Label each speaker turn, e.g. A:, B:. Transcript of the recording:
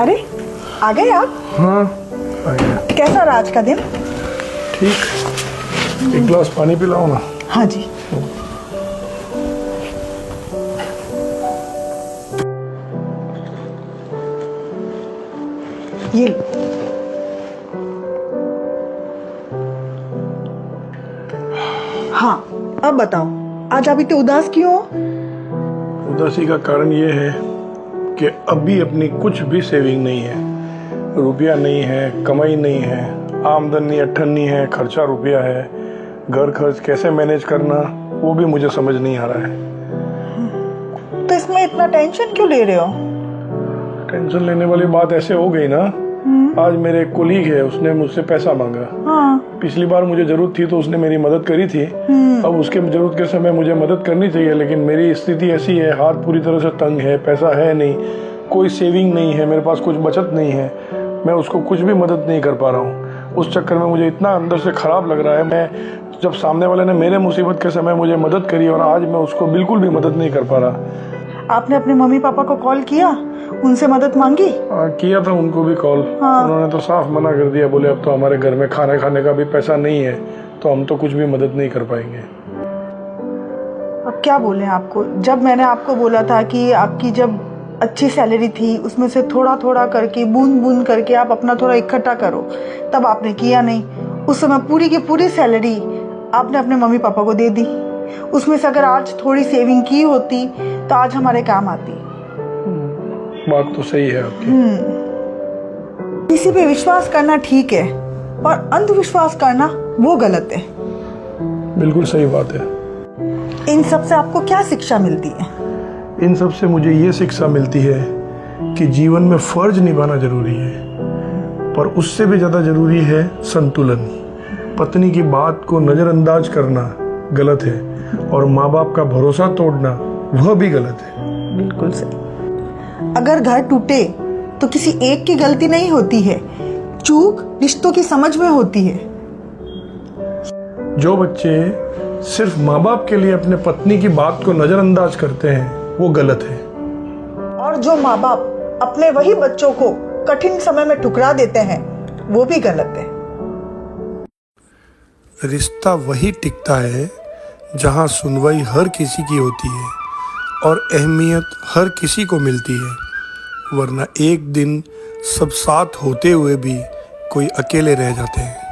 A: अरे आ गए आप?
B: हाँ आ गया।
A: कैसा रहा आज का दिन?
B: ठीक। एक गिलास पानी पिलाओ ना।
A: हाँ जी। ये लो। हाँ, अब बताओ, आज आप इतने उदास क्यों हो?
B: उदासी का कारण ये है कि अभी अपनी कुछ भी सेविंग नहीं है, रुपया नहीं है, कमाई नहीं है, आमदनी अठन्नी है, खर्चा रुपया है, घर खर्च कैसे मैनेज करना वो भी मुझे समझ नहीं आ रहा है।
A: तो इसमें इतना टेंशन क्यों ले रहे हो?
B: टेंशन लेने वाली बात ऐसे हो गई ना, आज मेरे एक कोलीग है, उसने मुझसे पैसा मांगा।
A: हाँ।
B: पिछली बार मुझे जरूरत थी तो उसने मेरी मदद करी थी। अब उसके जरूरत के समय मुझे मदद करनी चाहिए, लेकिन मेरी स्थिति ऐसी है, हाथ पूरी तरह से तंग है, पैसा है नहीं, कोई सेविंग नहीं है, मेरे पास कुछ बचत नहीं है, मैं उसको कुछ भी मदद नहीं कर पा रहा हूँ। उस चक्कर में मुझे इतना अंदर से खराब लग रहा है। मैं जब सामने वाले ने मेरे मुसीबत के समय मुझे मदद करी और आज मैं उसको बिल्कुल भी मदद नहीं कर पा रहा।
A: आपने अपने मम्मी पापा को कॉल किया, उनसे मदद मांगी?
B: किया था उनको भी कॉल।
A: हाँ।
B: उन्होंने तो साफ मना कर दिया, बोले अब तो हमारे घर में खाने खाने का भी पैसा नहीं है, तो हम तो कुछ भी मदद नहीं कर पाएंगे।
A: अब क्या बोले आपको? जब मैंने आपको बोला था कि आपकी जब अच्छी सैलरी थी उसमें से थोड़ा थोड़ा करके, बूंद बूंद करके आप अपना थोड़ा इकट्ठा करो, तब आपने किया नहीं। उस समय पूरी की पूरी सैलरी आपने अपने मम्मी पापा को दे दी। उसमें से अगर आज थोड़ी सेविंग की होती तो आज हमारे काम आती।
B: बात तो सही है आपकी।
A: किसी पे विश्वास करना ठीक है, और अंधविश्वास करना वो गलत है।
B: बिल्कुल सही बात है।
A: इन सब से आपको क्या शिक्षा मिलती है?
B: इन सब से मुझे ये शिक्षा मिलती है कि जीवन में फर्ज निभाना जरूरी है, पर उससे भी ज़्यादा जरूरी है संतुलन। पत्नी की बात को नज़रअंदाज करना गलत है, और माँ बाप का भरोसा तोड़ना वह भी गलत है।
A: बिल्कुल सही। अगर घर टूटे तो किसी एक की गलती नहीं होती है, चूक रिश्तों की समझ में होती है।
B: जो बच्चे सिर्फ माँ बाप के लिए अपने पत्नी की बात को नज़रअंदाज करते हैं वो गलत है।
A: और जो माँ बाप अपने वही बच्चों को कठिन समय में ठुकरा देते हैं वो भी गलत है।
B: रिश्ता वही टिकता है जहाँ सुनवाई हर किसी की होती है और अहमियत हर किसी को मिलती है, वरना एक दिन सब साथ होते हुए भी कोई अकेले रह जाते हैं।